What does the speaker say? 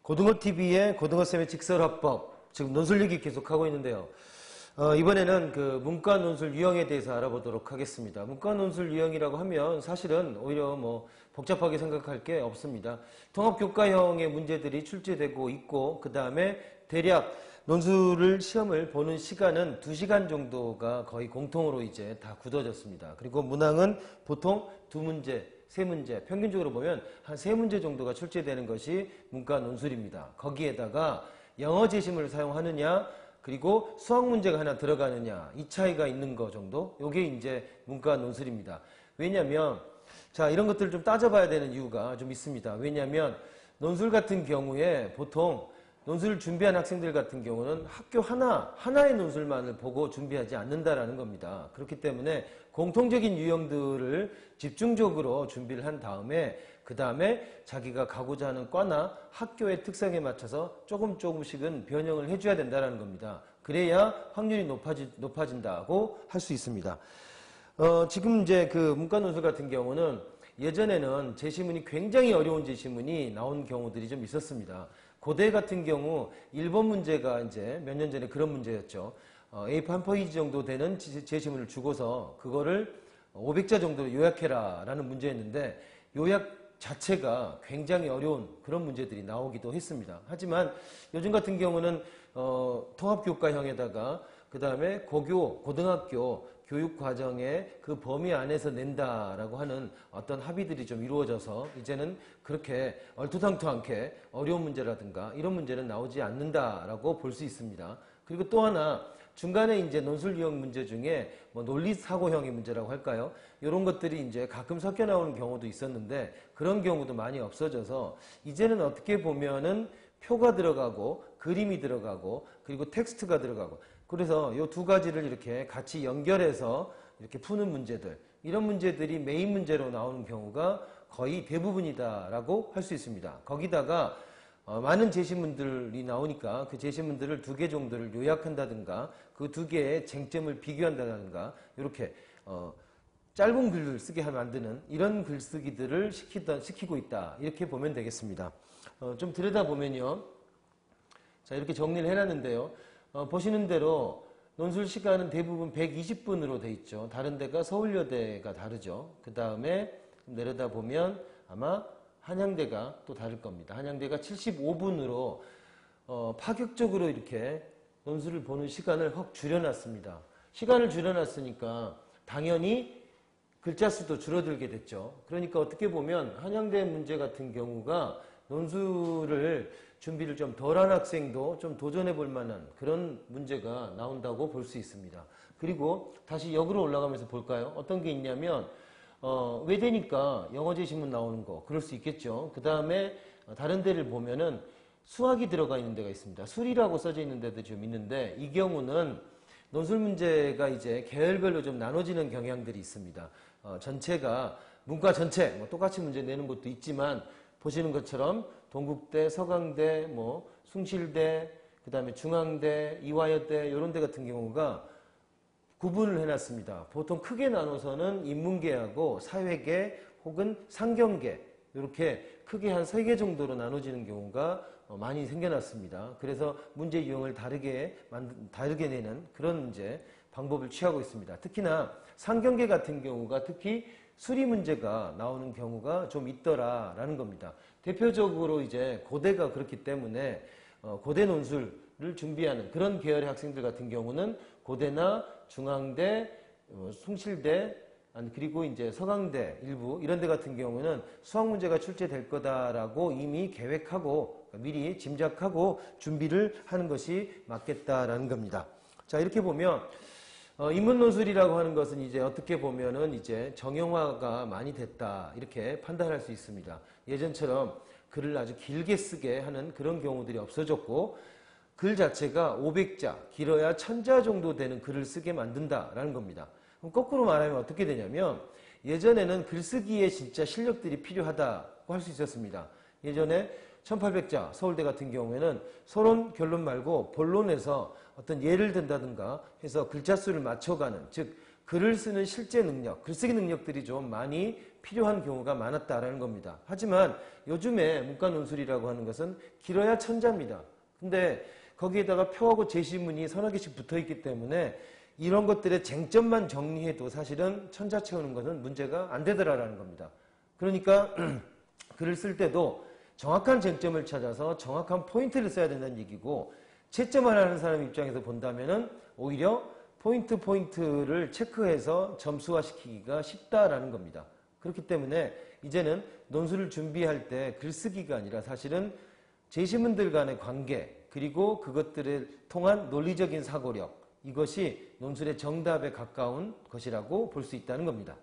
고등어TV의 고등어쌤의 직설화법, 지금 논술 얘기 계속하고 있는데요. 이번에는 그 문과 논술 유형에 대해서 알아보도록 하겠습니다. 문과 논술 유형이라고 하면 사실은 오히려 뭐 복잡하게 생각할 게 없습니다. 통합교과형의 문제들이 출제되고 있고, 그 다음에 대략 논술을 시험을 보는 시간은 2시간 정도가 거의 공통으로 이제 다 굳어졌습니다. 그리고 문항은 보통 2문제, 3문제, 평균적으로 보면 한 3문제 정도가 출제되는 것이 문과 논술입니다. 거기에다가 영어 제시문을 사용하느냐, 그리고 수학 문제가 하나 들어가느냐, 이 차이가 있는 거 정도? 요게 이제 문과 논술입니다. 왜냐면, 자, 이런 것들을 좀 따져봐야 되는 이유가 좀 있습니다. 왜냐면, 논술 같은 경우에 보통 논술을 준비한 학생들 같은 경우는 학교 하나의 논술만을 보고 준비하지 않는다라는 겁니다. 그렇기 때문에 공통적인 유형들을 집중적으로 준비를 한 다음에 그 다음에 자기가 가고자 하는 과나 학교의 특성에 맞춰서 조금씩은 변형을 해줘야 된다는 겁니다. 그래야 확률이 높아진다고 할 수 있습니다. 지금 이제 그 문과 논술 같은 경우는 예전에는 제시문이 굉장히 어려운 제시문이 나온 경우들이 좀 있었습니다. 고대 같은 경우 1번 문제가 이제 몇 년 전에 그런 문제였죠. A4 한 페이지 정도 되는 제시문을 주고서 그거를 500자 정도로 요약해라 라는 문제였는데, 요약 자체가 굉장히 어려운 그런 문제들이 나오기도 했습니다. 하지만 요즘 같은 경우는 통합교과형에다가 그 다음에 고등학교 교육과정의 그 범위 안에서 낸다라고 하는 어떤 합의들이 좀 이루어져서 이제는 그렇게 얼토당토않게 어려운 문제라든가 이런 문제는 나오지 않는다라고 볼 수 있습니다. 그리고 또 하나, 중간에 이제 논술 유형 문제 중에 뭐 논리사고형의 문제라고 할까요? 이런 것들이 이제 가끔 섞여 나오는 경우도 있었는데, 그런 경우도 많이 없어져서 이제는 어떻게 보면은 표가 들어가고 그림이 들어가고 그리고 텍스트가 들어가고, 그래서 이 두 가지를 이렇게 같이 연결해서 이렇게 푸는 문제들, 이런 문제들이 메인 문제로 나오는 경우가 거의 대부분이다라고 할 수 있습니다. 거기다가 많은 제시문들이 나오니까 그 제시문들을 2개 정도를 요약한다든가 그 2개의 쟁점을 비교한다든가 이렇게 짧은 글을 쓰게 만드는 이런 글쓰기들을 시키고 있다, 이렇게 보면 되겠습니다. 좀 들여다보면요, 자, 이렇게 정리를 해놨는데요. 보시는 대로 논술 시간은 대부분 120분으로 돼 있죠. 다른 데가 서울여대가 다르죠. 그 다음에 내려다보면 아마 한양대가 또 다를 겁니다. 한양대가 75분으로 파격적으로 이렇게 논술을 보는 시간을 확 줄여놨습니다. 시간을 줄여놨으니까 당연히 글자 수도 줄어들게 됐죠. 그러니까 어떻게 보면 한양대 문제 같은 경우가 논술을 준비를 좀 덜한 학생도 좀 도전해 볼 만한 그런 문제가 나온다고 볼 수 있습니다. 그리고 다시 역으로 올라가면서 볼까요? 어떤 게 있냐면 외대니까 영어 제시문 나오는 거 그럴 수 있겠죠. 그 다음에 다른 데를 보면은 수학이 들어가 있는 데가 있습니다. 술이라고 써져 있는 데도 좀 있는데, 이 경우는 논술 문제가 이제 계열별로 좀 나눠지는 경향들이 있습니다. 전체가 문과 전체 뭐 똑같이 문제 내는 것도 있지만, 보시는 것처럼 동국대, 서강대, 뭐 숭실대, 그 다음에 중앙대, 이화여대 이런 데 같은 경우가 구분을 해놨습니다. 보통 크게 나눠서는 인문계하고 사회계 혹은 상경계, 이렇게 크게 한 3개 정도로 나눠지는 경우가 많이 생겨났습니다. 그래서 문제 유형을 다르게 내는 그런 이제 방법을 취하고 있습니다. 특히나 상경계 같은 경우가 특히 수리 문제가 나오는 경우가 좀 있더라라는 겁니다. 대표적으로 이제 고대가 그렇기 때문에 고대 논술을 준비하는 그런 계열의 학생들 같은 경우는 고대나 중앙대, 숭실대, 그리고 이제 서강대 일부 이런 데 같은 경우는 수학 문제가 출제될 거다라고 이미 계획하고 미리 짐작하고 준비를 하는 것이 맞겠다라는 겁니다. 자, 이렇게 보면 인문 논술이라고 하는 것은 이제 어떻게 보면은 이제 정형화가 많이 됐다, 이렇게 판단할 수 있습니다. 예전처럼 글을 아주 길게 쓰게 하는 그런 경우들이 없어졌고, 글 자체가 500자, 길어야 1000자 정도 되는 글을 쓰게 만든다라는 겁니다. 그럼 거꾸로 말하면 어떻게 되냐면, 예전에는 글쓰기에 진짜 실력들이 필요하다고 할 수 있었습니다. 예전에 1800자 서울대 같은 경우에는 서론, 결론 말고 본론에서 어떤 예를 든다든가 해서 글자 수를 맞춰가는, 즉 글을 쓰는 실제 능력, 글쓰기 능력들이 좀 많이 필요한 경우가 많았다라는 겁니다. 하지만 요즘에 문과 논술이라고 하는 것은 길어야 천자입니다. 근데 거기에다가 표하고 제시문이 서너 개씩 붙어 있기 때문에 이런 것들의 쟁점만 정리해도 사실은 천자 채우는 것은 문제가 안 되더라라는 겁니다. 그러니까 글을 쓸 때도 정확한 쟁점을 찾아서 정확한 포인트를 써야 된다는 얘기고, 채점을 하는 사람 입장에서 본다면은 오히려 포인트를 체크해서 점수화시키기가 쉽다라는 겁니다. 그렇기 때문에 이제는 논술을 준비할 때 글쓰기가 아니라 사실은 제시문들 간의 관계, 그리고 그것들을 통한 논리적인 사고력, 이것이 논술의 정답에 가까운 것이라고 볼 수 있다는 겁니다.